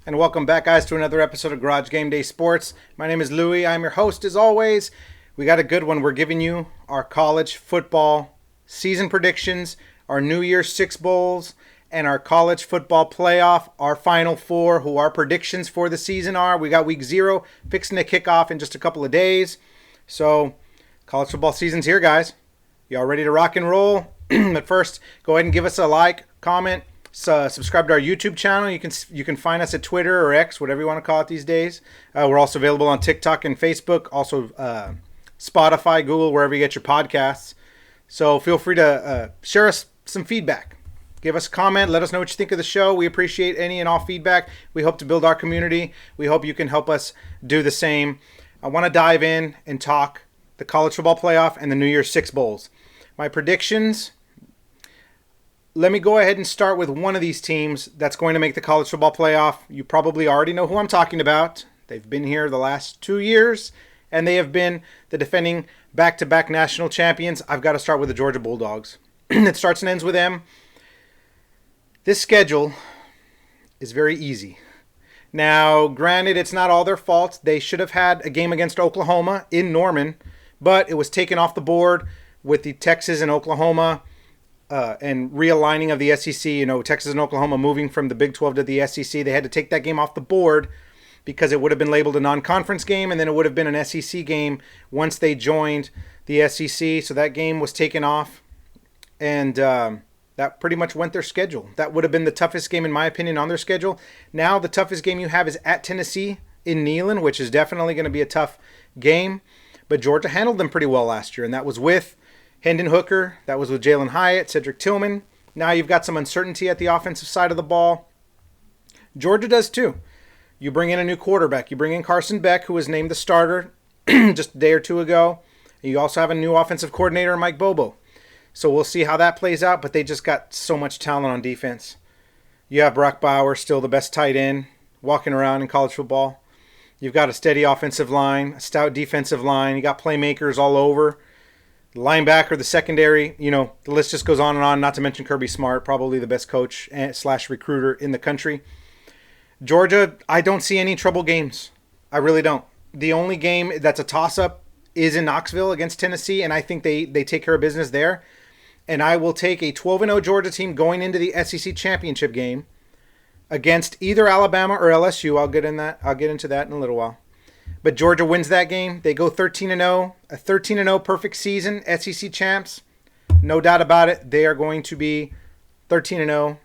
And welcome back, guys, to another episode of Garage Game Day Sports. My name is Louie. I'm your host, as always. We got a good one. We're giving you our college football season predictions, our New Year's Six Bowls, and our college football playoff, our Final Four, who our predictions for the season are. We got week 0 fixing to kick off in just a couple of days. So, college football season's here, guys. Y'all ready to rock and roll? But first, go ahead and give us a like, comment, subscribe to our YouTube channel. You can find us at Twitter or X, whatever you want to call it these days. We're also available on TikTok and Facebook, also Spotify, Google, wherever you get your podcasts. So feel free to share us some feedback. Give us a comment. Let us know what you think of the show. We appreciate any and all feedback. We hope to build our community. We hope you can help us do the same. I want to dive in and talk the college football playoff and the New Year's Six Bowls. My predictions. Let me go ahead and start with one of these teams that's going to make the college football playoff. You probably already know who I'm talking about. They've been here the last 2 years, and they have been the defending back-to-back national champions. I've got to start with the Georgia Bulldogs. It starts and ends with them. This schedule is very easy. Now, granted, it's not all their fault. They should have had a game against Oklahoma in Norman, but it was taken off the board with the Texas and Oklahoma and realigning of the SEC, Texas and Oklahoma moving from the Big 12 to the SEC. They had to take that game off the board because it would have been labeled a non-conference game, and then it would have been an SEC game once they joined the SEC. So that game was taken off, and that pretty much went their schedule. That would have been the toughest game, in my opinion, on their schedule. Now the toughest game you have is at Tennessee in Neyland, which is definitely going to be a tough game. But Georgia handled them pretty well last year, and that was with Hendon Hooker, that was with Jalen Hyatt, Cedric Tillman. Now you've got some uncertainty at the offensive side of the ball. Georgia does too. You bring in a new quarterback. You bring in Carson Beck, who was named the starter just a day or two ago. You also have a new offensive coordinator, Mike Bobo. So we'll see how that plays out, but they just got so much talent on defense. You have Brock Bowers, still the best tight end, walking around in college football. You've got a steady offensive line, a stout defensive line. You got playmakers all over. The linebacker, the secondary, the list just goes on and on, not to mention Kirby Smart, probably the best coach / recruiter in the country. Georgia, I don't see any trouble games. I really don't. The only game that's a toss-up is in Knoxville against Tennessee, and I think they take care of business there. And I will take a 12-0 Georgia team going into the SEC championship game against either Alabama or LSU. I'll get into that in a little while. But Georgia wins that game. They go 13-0, a 13-0 perfect season, SEC champs. No doubt about it. They are going to be 13-0,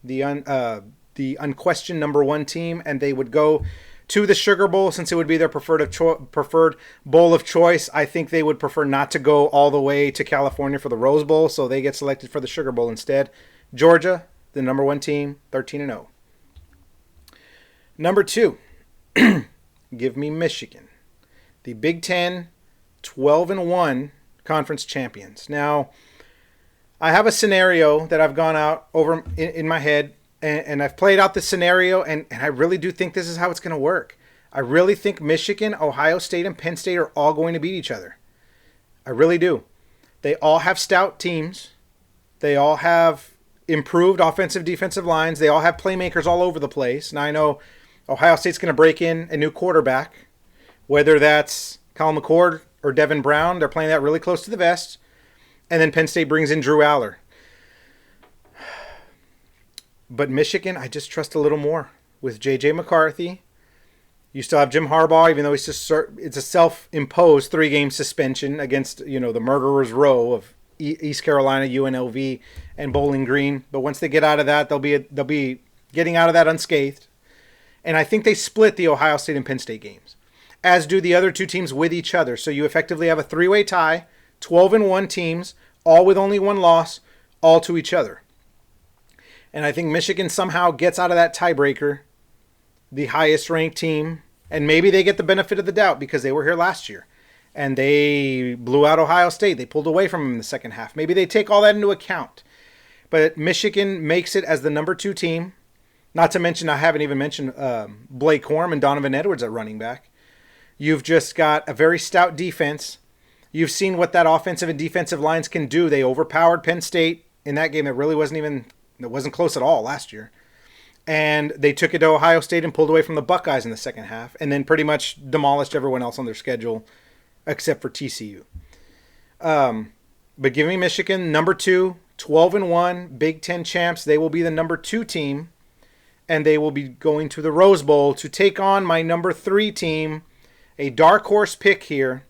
the unquestioned number one team, and they would go to the Sugar Bowl since it would be their preferred bowl of choice. I think they would prefer not to go all the way to California for the Rose Bowl, so they get selected for the Sugar Bowl instead. Georgia, the number one team, 13-0. Number 2. Give me Michigan, the Big Ten 12-1 conference champions. Now, I have a scenario that I've gone out over in my head, and I've played out this scenario, and I really do think this is how it's going to work. I really think Michigan, Ohio State, and Penn State are all going to beat each other. I really do. They all have stout teams. They all have improved offensive, defensive lines. They all have playmakers all over the place. Now, I know Ohio State's going to break in a new quarterback, whether that's Kyle McCord or Devin Brown. They're playing that really close to the vest. And then Penn State brings in Drew Aller. But Michigan, I just trust a little more. With J.J. McCarthy, you still have Jim Harbaugh, even though it's a self-imposed 3-game suspension against, the murderer's row of East Carolina, UNLV, and Bowling Green. But once they get out of that, they'll be getting out of that unscathed. And I think they split the Ohio State and Penn State games, as do the other two teams with each other. So you effectively have a 3-way tie, 12-1 teams, all with only one loss, all to each other. And I think Michigan somehow gets out of that tiebreaker, the highest ranked team, and maybe they get the benefit of the doubt because they were here last year. And they blew out Ohio State. They pulled away from them in the second half. Maybe they take all that into account. But Michigan makes it as the number 2 team. Not to mention, I haven't even mentioned Blake Corum and Donovan Edwards at running back. You've just got a very stout defense. You've seen what that offensive and defensive lines can do. They overpowered Penn State in that game that really wasn't close at all last year. And they took it to Ohio State and pulled away from the Buckeyes in the second half, and then pretty much demolished everyone else on their schedule except for TCU. But give me Michigan, number 2, 12-1, Big Ten champs. They will be the number 2 team, and they will be going to the Rose Bowl to take on my number 3 team, a dark horse pick here,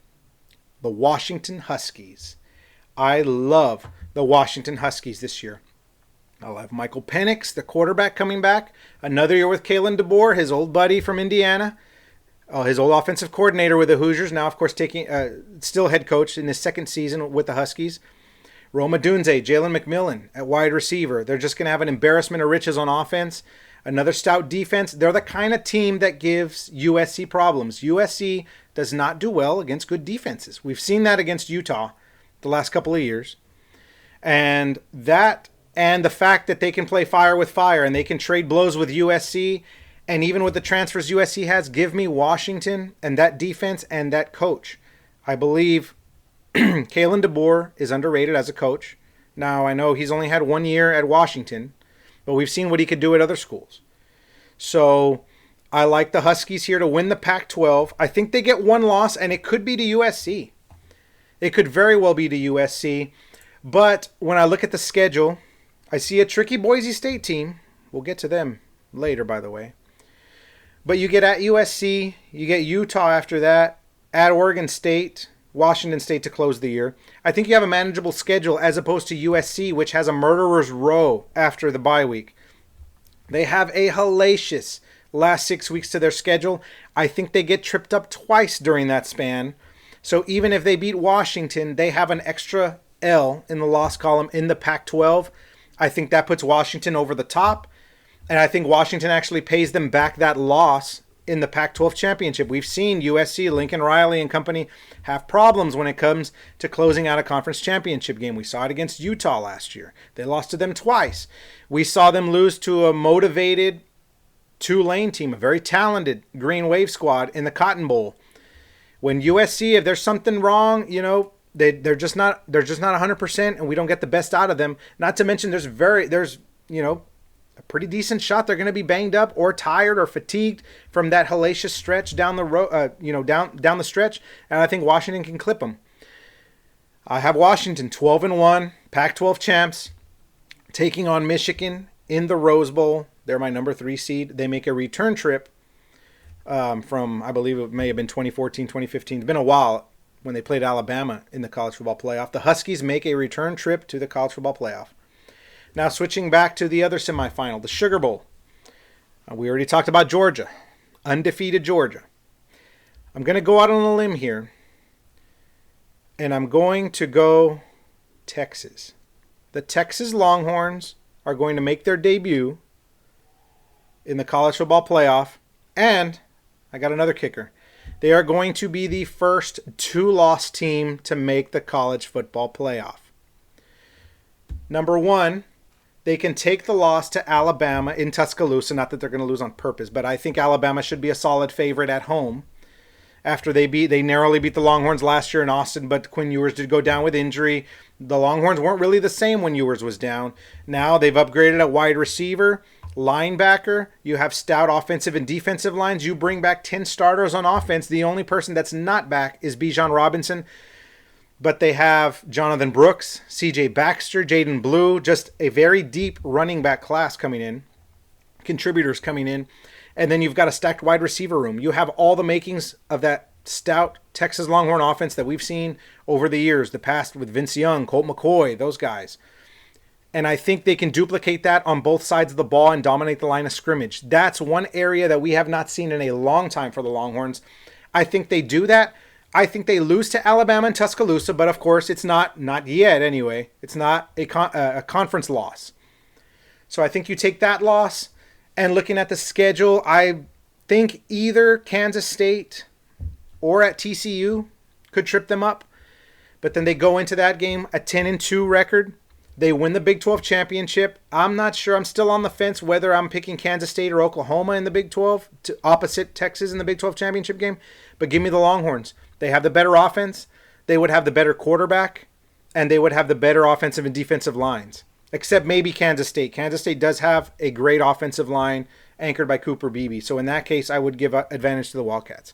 the Washington Huskies. I love the Washington Huskies this year. I'll have Michael Penix, the quarterback, coming back. Another year with Kalen DeBoer, his old buddy from Indiana. His old offensive coordinator with the Hoosiers. Now, of course, still head coach in his second season with the Huskies. Rome Odunze, Jalen McMillan at wide receiver. They're just going to have an embarrassment of riches on offense. Another stout defense. They're the kind of team that gives USC problems. USC does not do well against good defenses. We've seen that against Utah the last couple of years. And the fact that they can play fire with fire and they can trade blows with USC, and even with the transfers USC has, give me Washington and that defense and that coach. I believe Kalen DeBoer is underrated as a coach. Now, I know he's only had 1 year at Washington, but we've seen what he could do at other schools. So I like the Huskies here to win the Pac-12. I think they get one loss, and it could be to USC. It could very well be to USC. But when I look at the schedule, I see a tricky Boise State team. We'll get to them later, by the way. But you get at USC, you get Utah after that, at Oregon State, Washington State to close the year. I think you have a manageable schedule as opposed to USC, which has a murderer's row after the bye week. They have a hellacious last 6 weeks to their schedule. I think they get tripped up twice during that span. So even if they beat Washington, they have an extra L in the loss column in the Pac-12. I think that puts Washington over the top. And I think Washington actually pays them back that loss in the Pac-12 championship. We've seen USC, Lincoln Riley and company have problems when it comes to closing out a conference championship game. We saw it against Utah last year. They lost to them twice. We saw them lose to a motivated Tulane team, a very talented Green Wave squad in the Cotton Bowl. When USC, if there's something wrong, they're just not 100%, and we don't get the best out of them. Not to mention there's a pretty decent shot they're going to be banged up or tired or fatigued from that hellacious stretch down the road, down the stretch, and I think Washington can clip them. I have Washington 12-1, Pac-12 champs, taking on Michigan in the Rose Bowl. They're my number 3 seed. They make a return trip from, I believe it may have been 2014, 2015. It's been a while when they played Alabama in the college football playoff. The Huskies make a return trip to the college football playoff. Now switching back to the other semifinal, the Sugar Bowl. We already talked about Georgia, undefeated Georgia. I'm going to go out on a limb here, and I'm going to go Texas. The Texas Longhorns are going to make their debut in the college football playoff, and I got another kicker. They are going to be the first 2-loss team to make the college football playoff. Number 1, they can take the loss to Alabama in Tuscaloosa. Not that they're going to lose on purpose, but I think Alabama should be a solid favorite at home. After they narrowly beat the Longhorns last year in Austin, but Quinn Ewers did go down with injury. The Longhorns weren't really the same when Ewers was down. Now they've upgraded at wide receiver, linebacker. You have stout offensive and defensive lines. You bring back 10 starters on offense. The only person that's not back is Bijan Robinson. But they have Jonathan Brooks, C.J. Baxter, Jaden Blue, just a very deep running back class coming in, contributors coming in. And then you've got a stacked wide receiver room. You have all the makings of that stout Texas Longhorn offense that we've seen over the years, the past with Vince Young, Colt McCoy, those guys. And I think they can duplicate that on both sides of the ball and dominate the line of scrimmage. That's one area that we have not seen in a long time for the Longhorns. I think they do that. I think they lose to Alabama and Tuscaloosa, but of course it's not yet anyway. It's not a conference loss. So I think you take that loss, and looking at the schedule, I think either Kansas State or at TCU could trip them up. But then they go into that game a 10-2 record. They win the Big 12 championship. I'm not sure. I'm still on the fence whether I'm picking Kansas State or Oklahoma in the Big 12 to opposite Texas in the Big 12 championship game. But give me the Longhorns. They have the better offense. They would have the better quarterback. And they would have the better offensive and defensive lines. except maybe Kansas State. Kansas State does have a great offensive line anchored by Cooper Beebe. So in that case, I would give advantage to the Wildcats.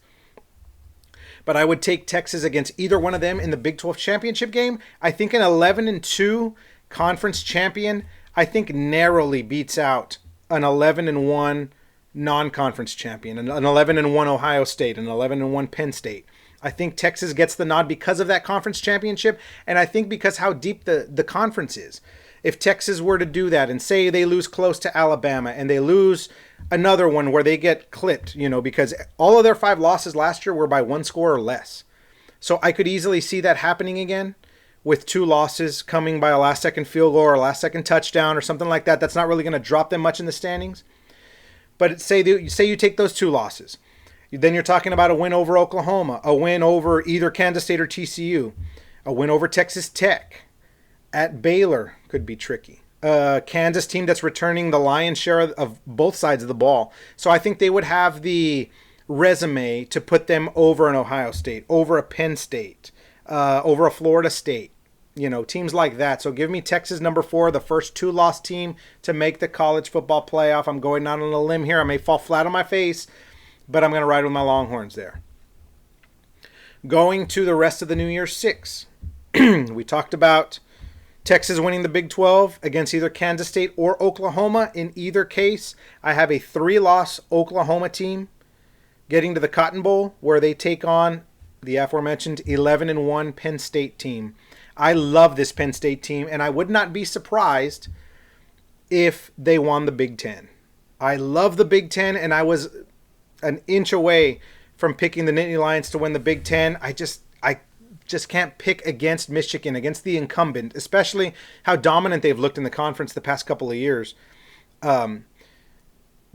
But I would take Texas against either one of them in the Big 12 championship game. I think an 11-2 conference champion, I think narrowly beats out an 11-1 non-conference champion, an 11-1 Ohio State, an 11-1 Penn State. I think Texas gets the nod because of that conference championship, and I think because how deep the conference is. If Texas were to do that and say they lose close to Alabama and they lose another one where they get clipped, because all of their 5 losses last year were by 1 score or less. So I could easily see that happening again with 2 losses coming by a last-second field goal or a last-second touchdown or something like that. That's not really going to drop them much in the standings. But say you take those 2 losses. Then you're talking about a win over Oklahoma, a win over either Kansas State or TCU, a win over Texas Tech. At Baylor could be tricky. Kansas team that's returning the lion's share of both sides of the ball. So I think they would have the resume to put them over an Ohio State, over a Penn State, over a Florida State. Teams like that. So give me Texas number 4, the first 2-loss team to make the college football playoff. I'm going out on a limb here. I may fall flat on my face, but I'm going to ride with my Longhorns there. Going to the rest of the New Year's 6. We talked about Texas winning the Big 12 against either Kansas State or Oklahoma. In either case, I have a 3-loss Oklahoma team getting to the Cotton Bowl where they take on the aforementioned 11-1 Penn State team. I love this Penn State team, and I would not be surprised if they won the Big Ten. I love the Big Ten, and I was an inch away from picking the Nittany Lions to win the Big Ten. I just can't pick against Michigan, against the incumbent, especially how dominant they've looked in the conference the past couple of years.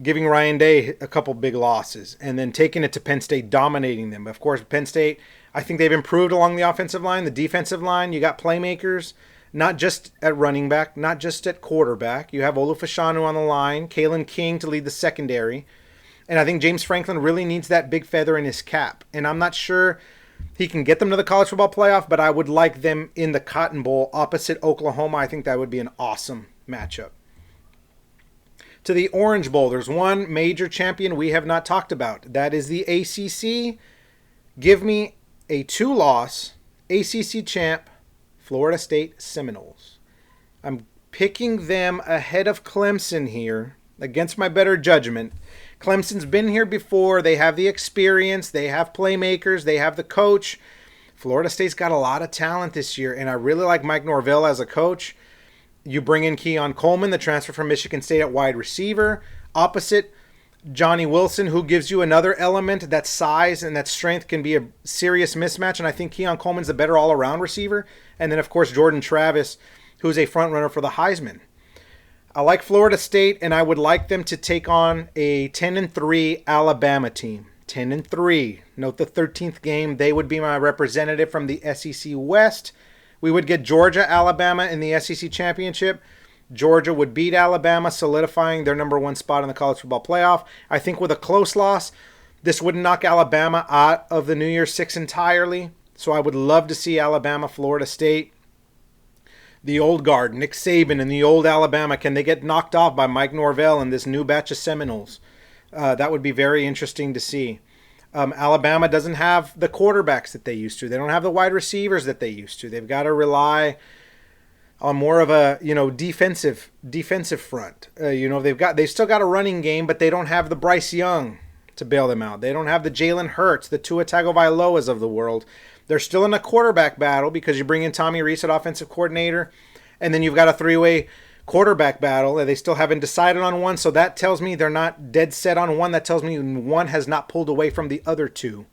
Giving Ryan Day a couple big losses and then taking it to Penn State, dominating them. Of course, Penn State, I think they've improved along the offensive line, the defensive line. You got playmakers, not just at running back, not just at quarterback. You have Olufashanu on the line, Kalen King to lead the secondary. And I think James Franklin really needs that big feather in his cap. And I'm not sure he can get them to the college football playoff, but I would like them in the Cotton Bowl opposite Oklahoma. I think that would be an awesome matchup. To the Orange Bowl, there's one major champion we have not talked about. That is the ACC. Give me a 2-loss ACC champ, Florida State Seminoles. I'm picking them ahead of Clemson here against my better judgment. Clemson's been here before. They have the experience. They have playmakers. They have the coach. Florida State's got a lot of talent this year, and I really like Mike Norvell as a coach. You bring in Keon Coleman, the transfer from Michigan State at wide receiver. Opposite, Johnny Wilson, who gives you another element. That size and that strength can be a serious mismatch, and I think Keon Coleman's the better all-around receiver. And then, of course, Jordan Travis, who's a front-runner for the Heisman. I like Florida State, and I would like them to take on a 10-3 Alabama team. 10-3. Note the 13th game. They would be my representative from the SEC West. We would get Georgia, Alabama in the SEC Championship. Georgia would beat Alabama, solidifying their number 1 spot in the college football playoff. I think with a close loss, this wouldn't knock Alabama out of the New Year's 6 entirely. So I would love to see Alabama, Florida State. The old guard, Nick Saban and the old Alabama, can they get knocked off by Mike Norvell and this new batch of Seminoles? That would be very interesting to see. Alabama doesn't have the quarterbacks that they used to. They don't have the wide receivers that they used to. They've got to rely on more of a defensive front. They've still got a running game, but they don't have the Bryce Young to bail them out. They don't have the Jalen Hurts, the Tua Tagovailoas of the world. They're still in a quarterback battle because you bring in Tommy Rees at offensive coordinator, and then you've got a 3-way quarterback battle. They still haven't decided on one, so that tells me they're not dead set on one. That tells me one has not pulled away from the other two.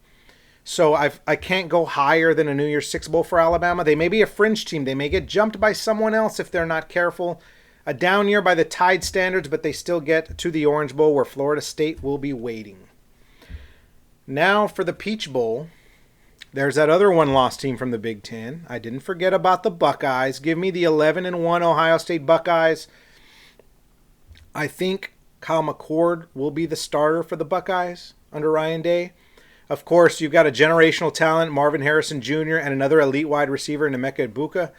So I can't go higher than a New Year's Six Bowl for Alabama. They may be a fringe team. They may get jumped by someone else if they're not careful. A down year by the Tide standards, but they still get to the Orange Bowl where Florida State will be waiting. Now for the Peach Bowl. There's that other one-loss team from the Big Ten. I didn't forget about the Buckeyes. Give me the 11-1 Ohio State Buckeyes. I think Kyle McCord will be the starter for the Buckeyes under Ryan Day. Of course, you've got a generational talent, Marvin Harrison Jr., and another elite wide receiver, Emeka Egbuka.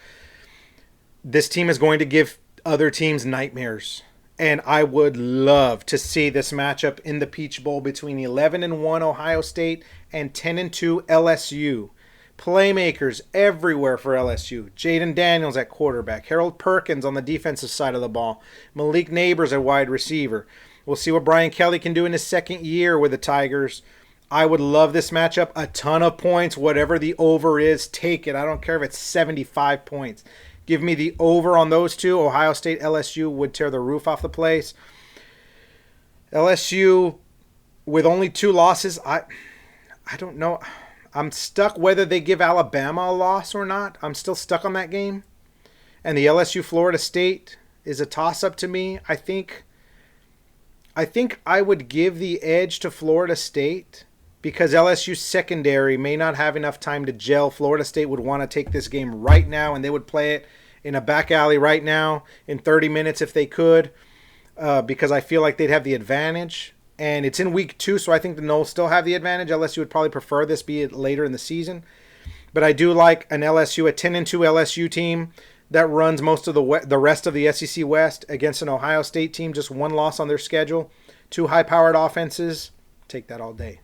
This team is going to give other teams' nightmares. And I would love to see this matchup in the Peach Bowl between 11-1 Ohio State and 10-2 LSU. Playmakers everywhere for LSU. Jaden Daniels at quarterback. Harold Perkins on the defensive side of the ball. Malik Neighbors at wide receiver. We'll see what Brian Kelly can do in his second year with the Tigers. I would love this matchup. A ton of points. Whatever the over is, take it. I don't care if it's 75 points. Give me the over on those two. Ohio State, LSU would tear the roof off the place. LSU with only 2 losses. I don't know. I'm stuck whether they give Alabama a loss or not. I'm still stuck on that game. And the LSU Florida State is a toss-up to me. I think I would give the edge to Florida State because LSU's secondary may not have enough time to gel. Florida State would want to take this game right now, and they would play it in a back alley right now in 30 minutes if they could, because I feel like they'd have the advantage. And it's in week 2, so I think the Noles still have the advantage. LSU would probably prefer this be it later in the season. But I do like an LSU, a 10-2 LSU team that runs most of the rest of the SEC West against an Ohio State team, just 1 loss on their schedule, 2 high-powered offenses. Take that all day.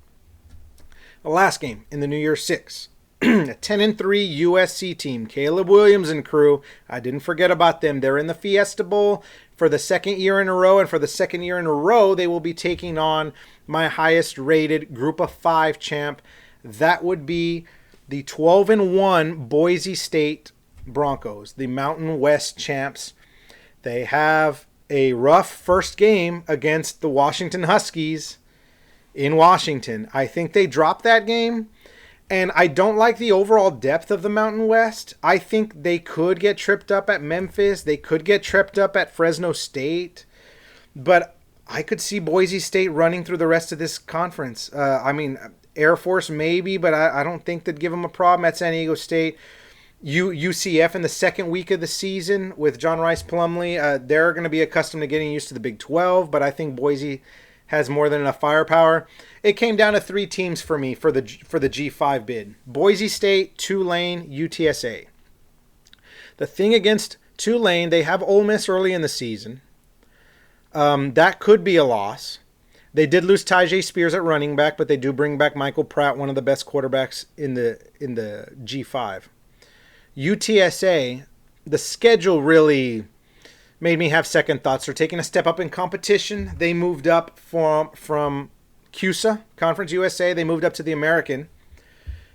The last game in the New Year's 6, a 10-3 USC team, Caleb Williams and crew. I didn't forget about them. They're in the Fiesta Bowl for the second year in a row, and for the second year in a row, they will be taking on my highest-rated Group of 5 champ. That would be the 12-1 Boise State Broncos, the Mountain West champs. They have a rough first game against the Washington Huskies in Washington. I think they dropped that game, and I don't like the overall depth of the Mountain West. I think they could get tripped up at Memphis. They could get tripped up at Fresno State, but I could see Boise State running through the rest of this conference. Air Force maybe, but I don't think they'd give them a problem at San Diego State. UCF in the second week of the season with John Rice Plumlee, they're going to be accustomed to getting used to the Big 12, but I think Boise has more than enough firepower. It came down to 3 teams for me for the G5 bid. Boise State, Tulane, UTSA. The thing against Tulane, they have Ole Miss early in the season. That could be a loss. They did lose Tyjae Spears at running back, but they do bring back Michael Pratt, one of the best quarterbacks in the G5. UTSA, the schedule really made me have second thoughts. They're taking a step up in competition. They moved up from CUSA, Conference USA. They moved up to the American.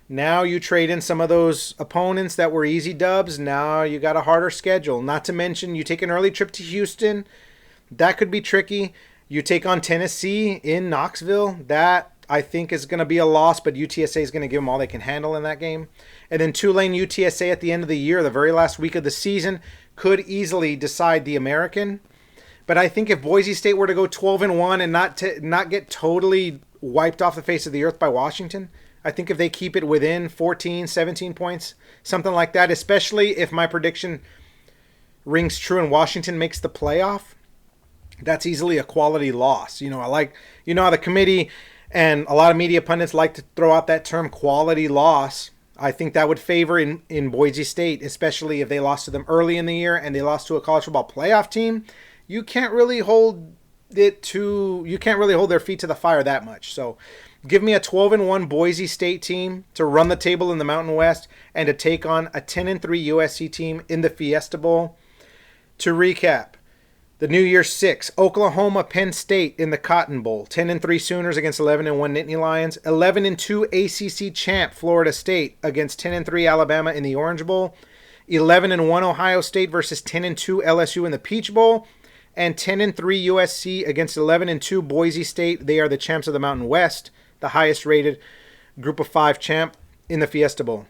Now you trade in some of those opponents that were easy dubs. Now you got a harder schedule. Not to mention you take an early trip to Houston. That could be tricky. You take on Tennessee in Knoxville. That I think is going to be a loss, but UTSA is going to give them all they can handle in that game. And then Tulane, UTSA at the end of the year, the very last week of the season, could easily decide the American. But I think if Boise State were to go 12-1 and not get totally wiped off the face of the earth by Washington, I think if they keep it within 14, 17 points, something like that, especially if my prediction rings true and Washington makes the playoff, that's easily a quality loss. How the committee and a lot of media pundits like to throw out that term quality loss. I think that would favor in Boise State, especially if they lost to them early in the year and they lost to a college football playoff team. You can't really hold their feet to the fire that much. So give me a 12-1 Boise State team to run the table in the Mountain West and to take on a 10-3 USC team in the Fiesta Bowl. To recap, the New Year's 6, Oklahoma, Penn State in the Cotton Bowl. 10-3 Sooners against 11-1 Nittany Lions. 11-2 ACC champ Florida State against 10-3 Alabama in the Orange Bowl. 11-1 Ohio State versus 10-2 LSU in the Peach Bowl. And 10-3 USC against 11-2 Boise State. They are the champs of the Mountain West, the highest rated Group of 5 champ in the Fiesta Bowl.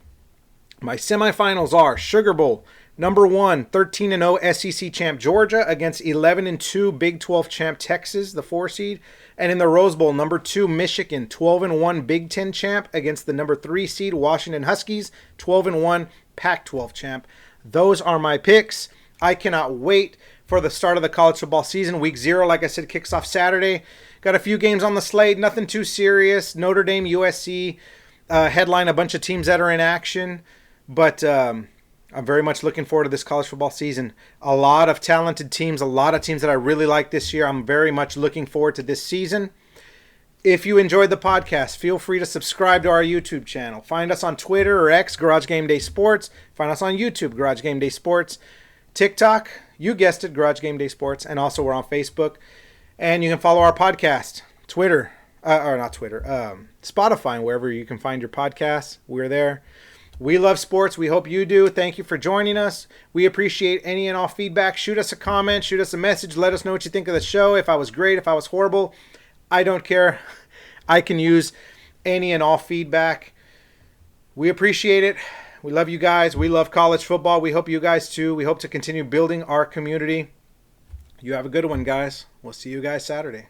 My semifinals are Sugar Bowl. Number 1, 13-0 SEC champ Georgia against 11-2 Big 12 champ Texas, the 4 seed. And in the Rose Bowl, number 2, Michigan, 12-1 Big 10 champ against the number 3 seed Washington Huskies, 12-1 Pac-12 champ. Those are my picks. I cannot wait for the start of the college football season. Week 0, like I said, kicks off Saturday. Got a few games on the slate, nothing too serious. Notre Dame, USC, headline a bunch of teams that are in action. But I'm very much looking forward to this college football season. A lot of talented teams, a lot of teams that I really like this year. I'm very much looking forward to this season. If you enjoyed the podcast, feel free to subscribe to our YouTube channel. Find us on Twitter or X, Garage Game Day Sports. Find us on YouTube, Garage Game Day Sports. TikTok, you guessed it, Garage Game Day Sports. And also we're on Facebook. And you can follow our podcast, Spotify, and wherever you can find your podcasts. We're there. We love sports. We hope you do. Thank you for joining us. We appreciate any and all feedback. Shoot us a comment. Shoot us a message. Let us know what you think of the show. If I was great, if I was horrible. I don't care. I can use any and all feedback. We appreciate it. We love you guys. We love college football. We hope you guys too. We hope to continue building our community. You have a good one, guys. We'll see you guys Saturday.